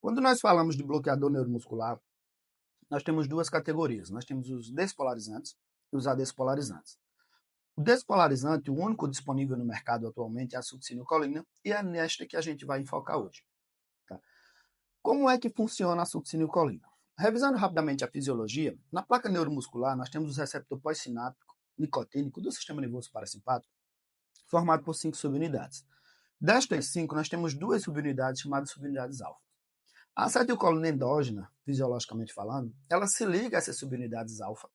Quando nós falamos de bloqueador neuromuscular, nós temos duas categorias. Nós temos os despolarizantes e os adespolarizantes. O despolarizante, o único disponível no mercado atualmente, é a succinilcolina, e é nesta que a gente vai enfocar hoje. Tá? Como é que funciona a succinilcolina? Revisando rapidamente a fisiologia, na placa neuromuscular nós temos o receptor pós-sináptico nicotínico do sistema nervoso parasimpático, formado por 5 subunidades. Destas 5, nós temos duas subunidades chamadas subunidades alfa. A acetilcolina endógena, fisiologicamente falando, ela se liga a essas subunidades alfa,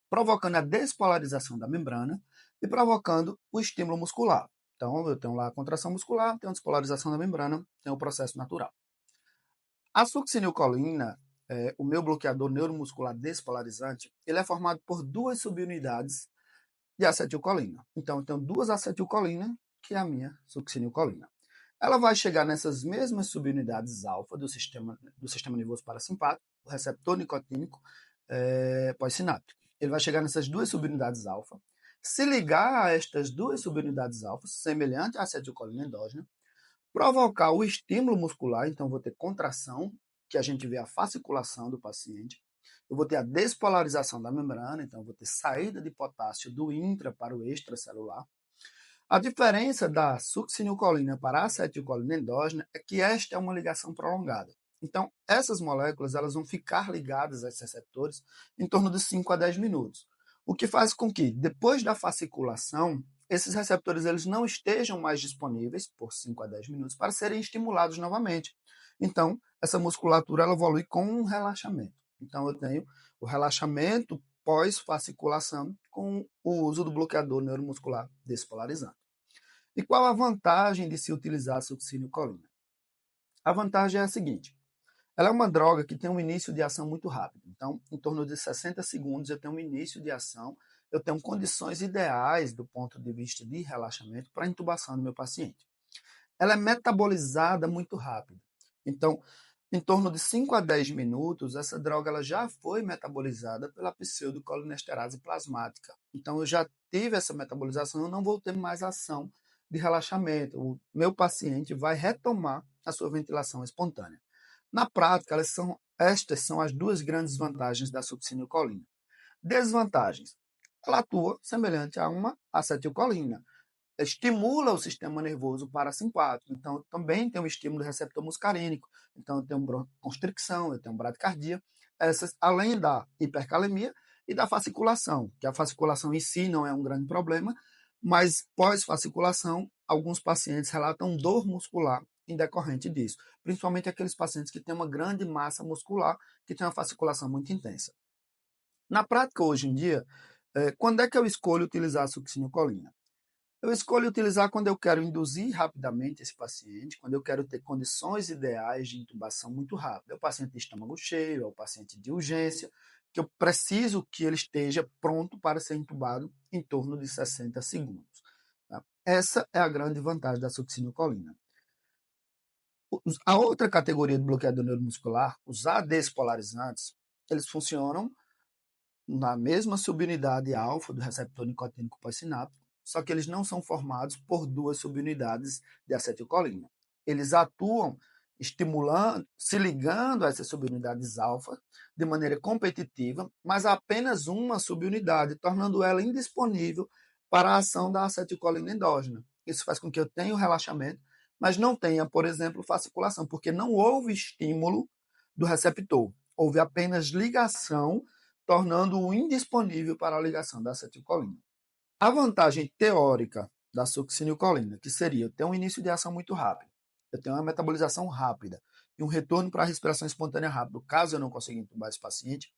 provocando a despolarização da membrana e provocando o estímulo muscular. Então, eu tenho lá a contração muscular, tenho a despolarização da membrana, tenho o processo natural. A succinilcolina, o meu bloqueador neuromuscular despolarizante, ele é formado por duas subunidades de acetilcolina. Então, eu tenho duas acetilcolinas, que é a minha succinilcolina. Ela vai chegar nessas mesmas subunidades alfa do sistema nervoso parasimpático, o receptor nicotínico pós-sináptico. Ele vai chegar nessas duas subunidades alfa, se ligar a estas duas subunidades alfa, semelhante à acetilcolina endógena, provocar o estímulo muscular, então vou ter contração, que a gente vê a fasciculação do paciente. Eu vou ter a despolarização da membrana, então vou ter saída de potássio do intra para o extracelular. A diferença da succinilcolina para a acetilcolina endógena é que esta é uma ligação prolongada. Então, essas moléculas elas vão ficar ligadas a esses receptores em torno de 5 a 10 minutos, o que faz com que, depois da fasciculação, esses receptores eles não estejam mais disponíveis por 5 a 10 minutos para serem estimulados novamente. Então, essa musculatura ela evolui com um relaxamento. Então, eu tenho o relaxamento pós-fasciculação com o uso do bloqueador neuromuscular despolarizante. E qual a vantagem de se utilizar a succinilcolina? A vantagem é a seguinte: ela é uma droga que tem um início de ação muito rápido. Então, em torno de 60 segundos eu tenho um início de ação, eu tenho condições ideais do ponto de vista de relaxamento para a intubação do meu paciente. Ela é metabolizada muito rápido. Então, em torno de 5 a 10 minutos, essa droga ela já foi metabolizada pela pseudocolinesterase plasmática. Então, eu já tive essa metabolização, eu não vou ter mais ação de relaxamento. O meu paciente vai retomar a sua ventilação espontânea. Na prática, estas são as duas grandes vantagens da succinilcolina. Desvantagens. Ela atua semelhante a uma acetilcolina, estimula o sistema nervoso parasimpático. Então, eu também tem um estímulo do receptor muscarínico. Então, eu tenho broncoconstricção, eu tenho bradicardia. Essas, além da hipercalemia e da fasciculação, que a fasciculação em si não é um grande problema, mas pós-fasciculação, alguns pacientes relatam dor muscular em decorrente disso, principalmente aqueles pacientes que têm uma grande massa muscular, que têm uma fasciculação muito intensa. Na prática, hoje em dia, quando é que eu escolho utilizar a succinilcolina? Eu escolho utilizar quando eu quero induzir rapidamente esse paciente, quando eu quero ter condições ideais de intubação muito rápida. É o paciente de estômago cheio, é o paciente de urgência, que eu preciso que ele esteja pronto para ser intubado em torno de 60 segundos. Tá? Essa é a grande vantagem da succinilcolina. A outra categoria de bloqueador neuromuscular, os adespolarizantes, eles funcionam na mesma subunidade alfa do receptor nicotínico pós-sináptico, só que eles não são formados por duas subunidades de acetilcolina. Eles atuam estimulando, se ligando a essas subunidades alfa de maneira competitiva, mas apenas uma subunidade, tornando ela indisponível para a ação da acetilcolina endógena. Isso faz com que eu tenha o relaxamento, mas não tenha, por exemplo, fasciculação, porque não houve estímulo do receptor. Houve apenas ligação, tornando-o indisponível para a ligação da acetilcolina. A vantagem teórica da succinilcolina, que seria eu ter um início de ação muito rápido, eu tenho uma metabolização rápida e um retorno para a respiração espontânea rápido, caso eu não consiga intubar esse paciente,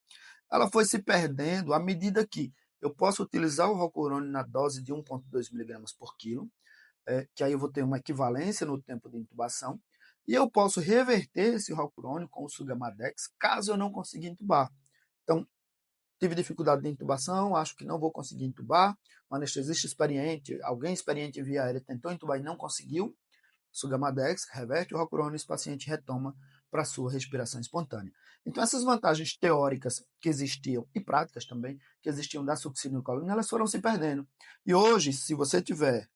ela foi se perdendo à medida que eu posso utilizar o rocurônio na dose de 1,2 mg por quilo, que aí eu vou ter uma equivalência no tempo de intubação, e eu posso reverter esse rocurônio com o Sugamadex, caso eu não consiga intubar. Então, tive dificuldade de intubação, acho que não vou conseguir intubar. Um anestesista experiente, alguém experiente em via aérea tentou intubar e não conseguiu. Sugamadex, reverte o rocurônio e esse paciente retoma para a sua respiração espontânea. Então, essas vantagens teóricas que existiam e práticas também que existiam da succinilcolina, elas foram se perdendo. E hoje, se você tiver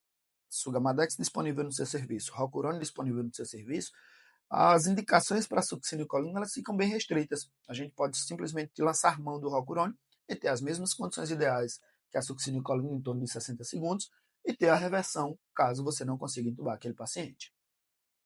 Sugamadex disponível no seu serviço, rocurônio disponível no seu serviço, As indicações para succinilcolina elas ficam bem restritas. A gente pode simplesmente lançar mão do rocurônio e ter as mesmas condições ideais que a succinilcolina em torno de 60 segundos e ter a reversão caso você não consiga intubar aquele paciente.